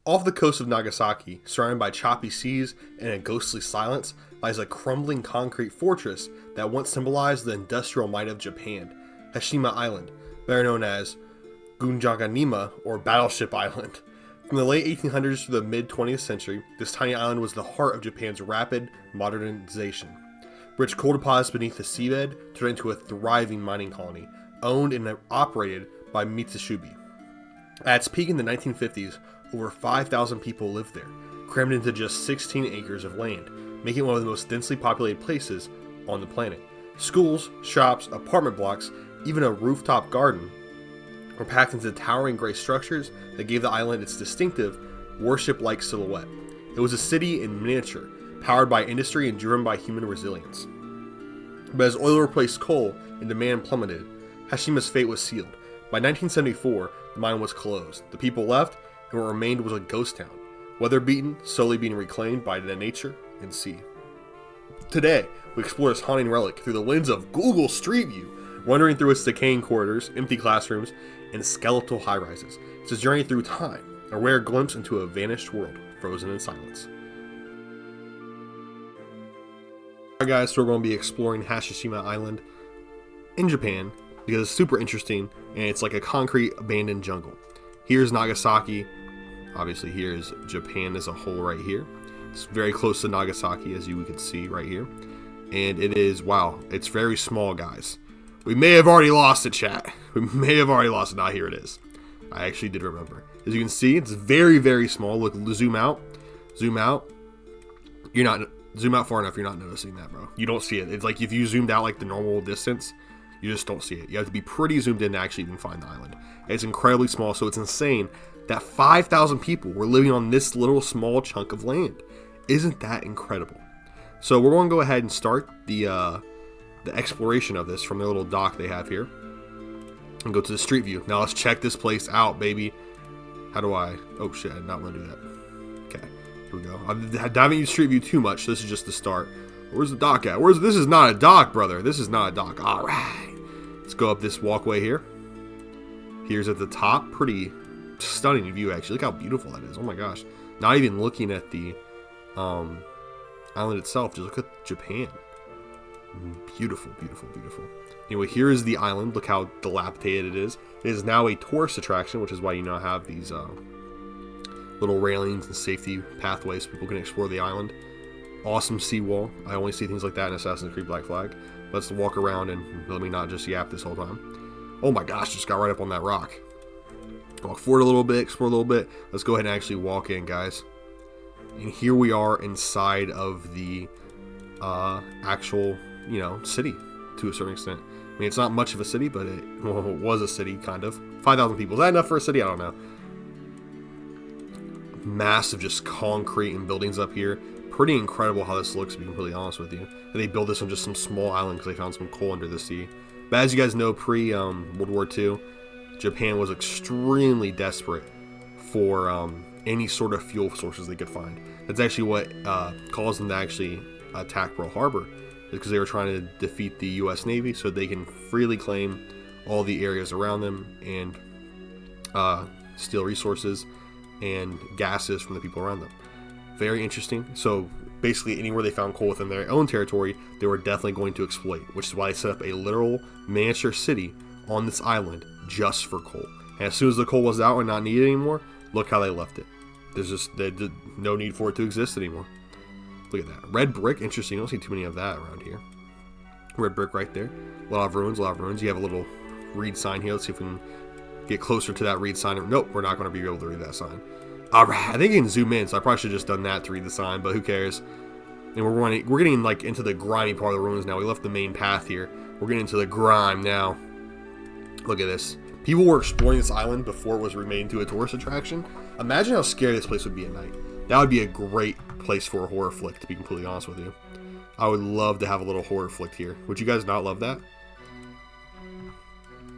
Off the coast of Nagasaki, surrounded by choppy seas and a ghostly silence, lies a crumbling concrete fortress that once symbolized the industrial might of Japan, Hashima Island, better known as Gunjaganima or Battleship Island. From the late 1800s to the mid-20th century, this tiny island was the heart of Japan's rapid modernization. Rich coal deposits beneath the seabed turned into a thriving mining colony, owned and operated by Mitsubishi. At its peak in the 1950s, over 5,000 people lived there, crammed into just 16 acres of land, making it one of the most densely populated places on the planet. Schools, shops, apartment blocks, even a rooftop garden were packed into towering gray structures that gave the island its distinctive, worship-like silhouette. It was a city in miniature, powered by industry and driven by human resilience. But as oil replaced coal and demand plummeted, Hashima's fate was sealed. By 1974, the mine was closed. The people left, and what remained was a ghost town, weather-beaten, slowly being reclaimed by the nature and sea. Today, we explore this haunting relic through the lens of Google Street View, wandering through its decaying corridors, empty classrooms, and skeletal high-rises. It's a journey through time, a rare glimpse into a vanished world, frozen in silence. Alright guys, so we're going to be exploring Hashima Island in Japan, because it's super interesting, and it's like a concrete abandoned jungle. Here's Nagasaki, obviously here's Japan as a whole right here. It's very close to Nagasaki, as you can see right here. And it is, wow, it's very small, guys. We may have already lost it, chat. We may have already lost it. Now here it is. I actually did remember. As you can see, it's very, very small. Look, zoom out. Zoom out. You're not, zoom out far enough, you're not noticing that, bro. You don't see it. It's like if you zoomed out like the normal distance, you just don't see it. You have to be pretty zoomed in to actually even find the island. It's incredibly small, so it's insane that 5,000 people were living on this little small chunk of land. Isn't that incredible? So we're going to go ahead and start the exploration of this from the little dock they have here. And go to the street view. Now let's check this place out, baby. How do I... Oh shit, I did not want to do that. Okay, here we go. I haven't used street view too much, so this is just the start. Where's the dock at? This is not a dock, brother. This is not a dock. Alright. Let's go up this walkway here. Here's at the top. Pretty stunning view, actually. Look how beautiful that is. Oh my gosh. Not even looking at the island itself. Just look at Japan. Beautiful, beautiful, beautiful. Anyway, here is the island. Look how dilapidated it is. It is now a tourist attraction, which is why you now have these little railings and safety pathways so people can explore the island. Awesome seawall. I only see things like that in Assassin's Creed Black Flag. Let's walk around and let me not just yap this whole time. Oh my gosh, just got right up on that rock. Walk forward a little bit, explore a little bit. Let's go ahead and actually walk in, guys. And here we are inside of the actual, you know, city to a certain extent. I mean, it's not much of a city, but it was a city, kind of. 5,000 people. Is that enough for a city? I don't know. Massive just concrete and buildings up here. Pretty incredible how this looks, to be completely honest with you. And they built this on just some small island because they found some coal under the sea. But as you guys know, pre-World War II, Japan was extremely desperate for any sort of fuel sources they could find. That's actually what caused them to actually attack Pearl Harbor, because they were trying to defeat the U.S. Navy so they can freely claim all the areas around them and steal resources and gases from the people around them. Very interesting. So basically anywhere they found coal within their own territory, they were definitely going to exploit, which is why they set up a literal miniature city on this island just for coal. And as soon as the coal was out and not needed anymore, look how they left it. There's just no need for it to exist anymore. Look at that. Red brick. Interesting. You don't see too many of that around here. Red brick right there. A lot of ruins, a lot of ruins. You have a little read sign here. Let's see if we can get closer to that read sign. Nope, we're not going to be able to read that sign. Alright, I think you can zoom in, so I probably should have just done that to read the sign, but who cares. And we're getting like into the grimy part of the ruins now. We left the main path here. We're getting into the grime now. Look at this. People were exploring this island before it was remade into a tourist attraction. Imagine how scary this place would be at night. That would be a great place for a horror flick, to be completely honest with you. I would love to have a little horror flick here. Would you guys not love that?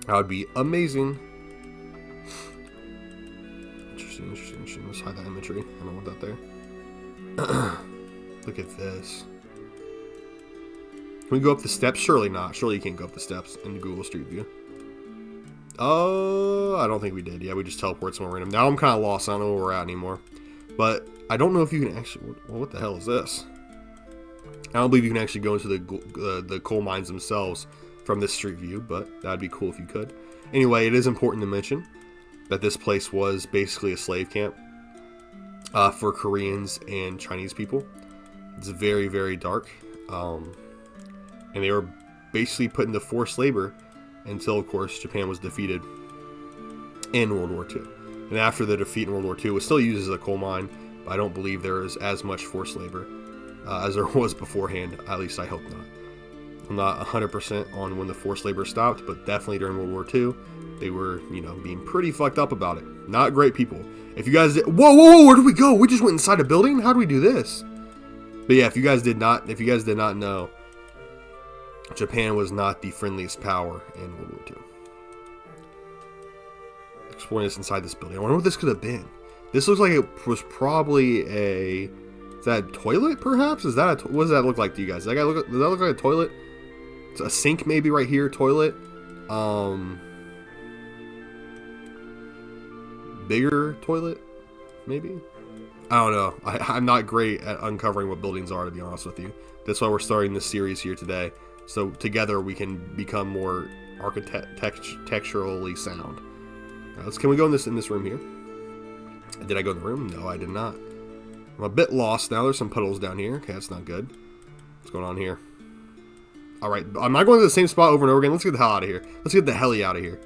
That would be amazing. Interesting, interesting, interesting. Let's hide that imagery. I don't want that there. Look at this. Can we go up the steps? Surely not. Surely you can't go up the steps in the Google Street View. I don't think we did. Yeah, we just teleported somewhere random. Now I'm kind of lost. I don't know where we're at anymore. But I don't know if you can actually... Well, what the hell is this? I don't believe you can actually go into the coal mines themselves from this street view, but that'd be cool if you could. Anyway, it is important to mention that this place was basically a slave camp for Koreans and Chinese people. It's very, very dark. And they were basically put into forced labor until, of course, Japan was defeated in World War II. And after the defeat in World War II, it was still used as a coal mine, but I don't believe there is as much forced labor as there was beforehand. At least I hope not. I'm not 100% on when the forced labor stopped, but definitely during World War II, they were, you know, being pretty fucked up about it. Not great people. If you guys did... Whoa, where did we go? We just went inside a building? How did we do this? But yeah, if you guys did not know, Japan was not the friendliest power in World War II. Exploring this inside this building. I wonder what this could have been. This looks like it was probably a... Is that a toilet, perhaps? Is that a... What does that look like to you guys? Does that look like a toilet? It's a sink maybe right here. Toilet. Bigger toilet, maybe? I don't know. I'm not great at uncovering what buildings are, to be honest with you. That's why we're starting this series here today. So together we can become more architecturally sound. Can we go in this room here? Did I go in the room? No, I did not. I'm a bit lost now. There's some puddles down here. Okay, that's not good. What's going on here? Alright, I'm not going to the same spot over and over again. Let's get the hell out of here. Let's get the helly out of here.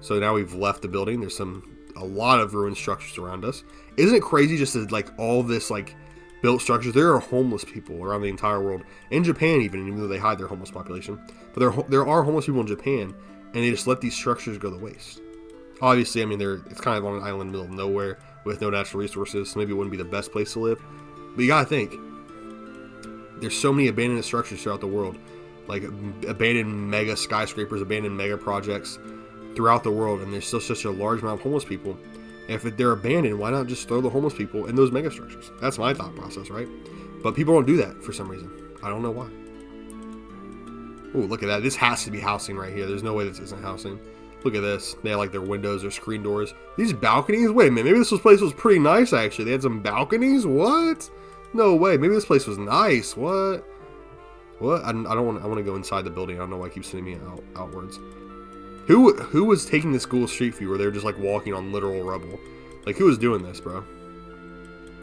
So now we've left the building. There's a lot of ruined structures around us. Isn't it crazy just that, like, all this, like, built structures? There are homeless people around the entire world. In Japan, even though they hide their homeless population. But there are homeless people in Japan, and they just let these structures go to waste. Obviously, I mean, it's kind of on an island in the middle of nowhere with no natural resources, so maybe it wouldn't be the best place to live. But you gotta think, there's so many abandoned structures throughout the world. Like, abandoned mega skyscrapers, abandoned mega projects throughout the world, and there's still such a large amount of homeless people. And if they're abandoned, why not just throw the homeless people in those mega structures? That's my thought process, right? But people don't do that for some reason. I don't know why. Oh, look at that. This has to be housing right here. There's no way this isn't housing. Look at this. They have like their windows, their screen doors. These balconies? Wait a minute. Maybe this place was pretty nice, actually. They had some balconies? What? No way. Maybe this place was nice. What? What? I want to go inside the building. I don't know why it keeps sending me outwards. Who was taking this cool street view where they were just like walking on literal rubble? Like, who was doing this, bro?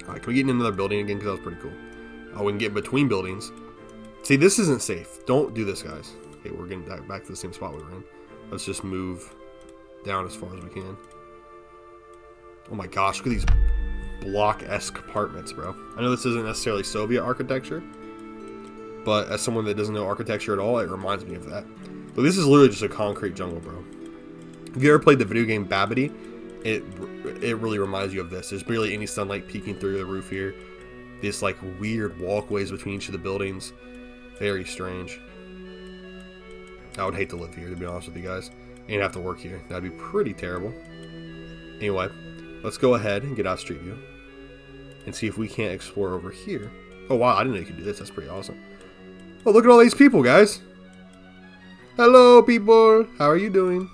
Alright, can we get in another building again? Because that was pretty cool. Oh, we can get in between buildings. See, this isn't safe. Don't do this, guys. Okay, we're getting back to the same spot we were in. Let's just move down as far as we can. Oh my gosh, look at these block-esque apartments, bro. I know this isn't necessarily Soviet architecture, but as someone that doesn't know architecture at all, it reminds me of that. But this is literally just a concrete jungle, bro. If you ever played the video game Babidi, it really reminds you of this. There's barely any sunlight peeking through the roof here. This like weird walkways between each of the buildings. Very strange. I would hate to live here, to be honest with you guys, and have to work here. That'd be pretty terrible. Anyway, let's go ahead and get out Street View and see if we can't explore over here. Oh wow, I didn't know you could do this. That's pretty awesome. Oh, look at all these people, guys. Hello, people. How are you doing?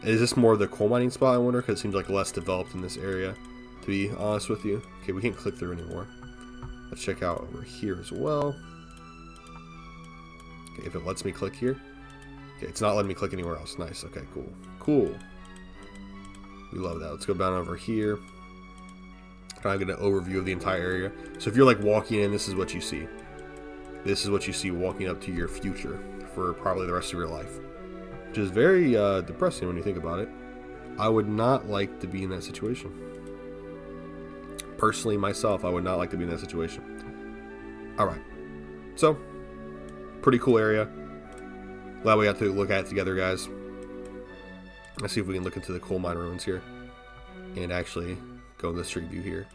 Is this more of the coal mining spot, I wonder? Because it seems like less developed in this area, to be honest with you. Okay, we can't click through anymore. Let's check out over here as well. Okay, if it lets me click here. Okay, it's not letting me click anywhere else. Nice. Okay, cool. Cool. We love that. Let's go down over here. Kind of get an overview of the entire area. So if you're like walking in, this is what you see. This is what you see walking up to your future for probably the rest of your life. Which is very depressing when you think about it. I would not like to be in that situation. Personally, myself, I would not like to be in that situation. Alright. So, pretty cool area. Glad we got to look at it together, guys. Let's see if we can look into the coal mine ruins here. And actually go in the street view here.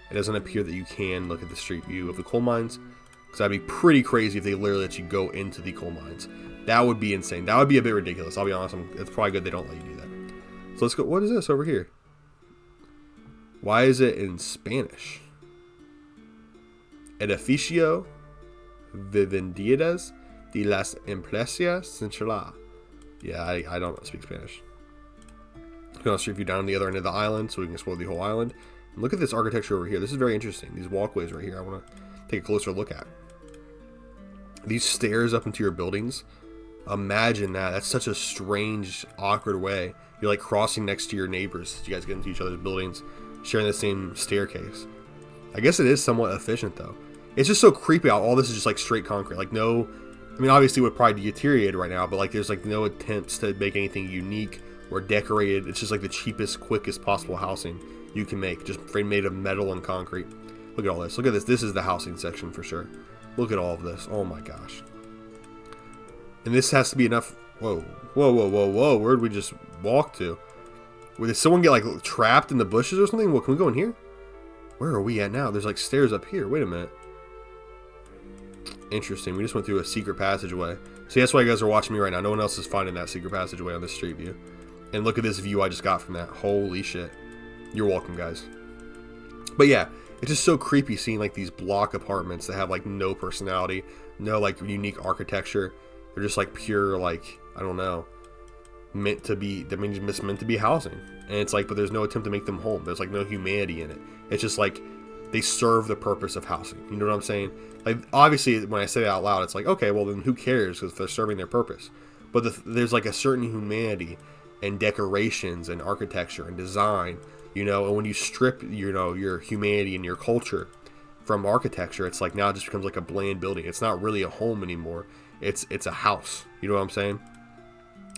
It doesn't appear that you can look at the street view of the coal mines. Because that'd be pretty crazy if they literally let you go into the coal mines. That would be insane. That would be a bit ridiculous. I'll be honest. It's probably good they don't let you do that. So let's go. What is this over here? Why is it in Spanish? Edificio Viviendas de las Empresas Centrales. Yeah, I don't speak Spanish. I'm going to street view down the other end of the island so we can explore the whole island. And look at this architecture over here. This is very interesting. These walkways right here, I want to take a closer look at. These stairs up into your buildings. Imagine that. That's such a strange, awkward way. You're like crossing next to your neighbors. You guys get into each other's buildings, sharing the same staircase. I guess it is somewhat efficient though. It's just so creepy how all this is just like straight concrete. Like no, I mean obviously it would probably deteriorate right now, but like there's like no attempts to make anything unique or decorated. It's just like the cheapest, quickest possible housing you can make, just made of metal and concrete. Look at all this. Look at this. This is the housing section for sure. Look at all of this. Oh my gosh. And this has to be enough. Whoa, whoa, whoa, whoa, whoa. Where did we just walk to? Did someone get like trapped in the bushes or something? Well, can we go in here? Where are we at now? There's like stairs up here. Wait a minute. Interesting. We just went through a secret passageway. See, that's why you guys are watching me right now. No one else is finding that secret passageway on this street view. And look at this view I just got from that. Holy shit. You're welcome, guys. But yeah, it's just so creepy seeing like these block apartments that have like no personality, no like unique architecture. They're just like pure, like, I don't know, meant to be housing. And it's like, but there's no attempt to make them home. There's like no humanity in it. It's just like they serve the purpose of housing. You know what I'm saying? Like, obviously, when I say that out loud, it's like, okay, well then who cares because they're serving their purpose. But there's like a certain humanity and decorations and architecture and design, you know, and when you strip, you know, your humanity and your culture from architecture, it's like now it just becomes like a bland building. It's not really a home anymore. It's a house. You know what I'm saying?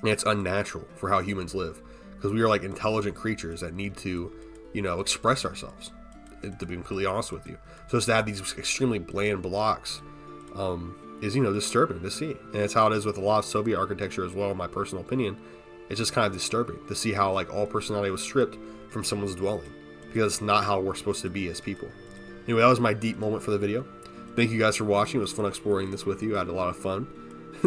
And it's unnatural for how humans live because we are like intelligent creatures that need to, you know, express ourselves, to be completely honest with you. So just to have these extremely bland blocks is, you know, disturbing to see. And it's how it is with a lot of Soviet architecture as well, in my personal opinion. It's just kind of disturbing to see how like all personality was stripped from someone's dwelling because it's not how we're supposed to be as people. Anyway, that was my deep moment for the video. Thank you guys for watching. It was fun exploring this with you. I had a lot of fun.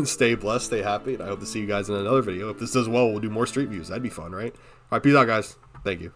Stay blessed, stay happy, and I hope to see you guys in another video. If this does well, we'll do more street views. That'd be fun, right? All right, peace out, guys. Thank you.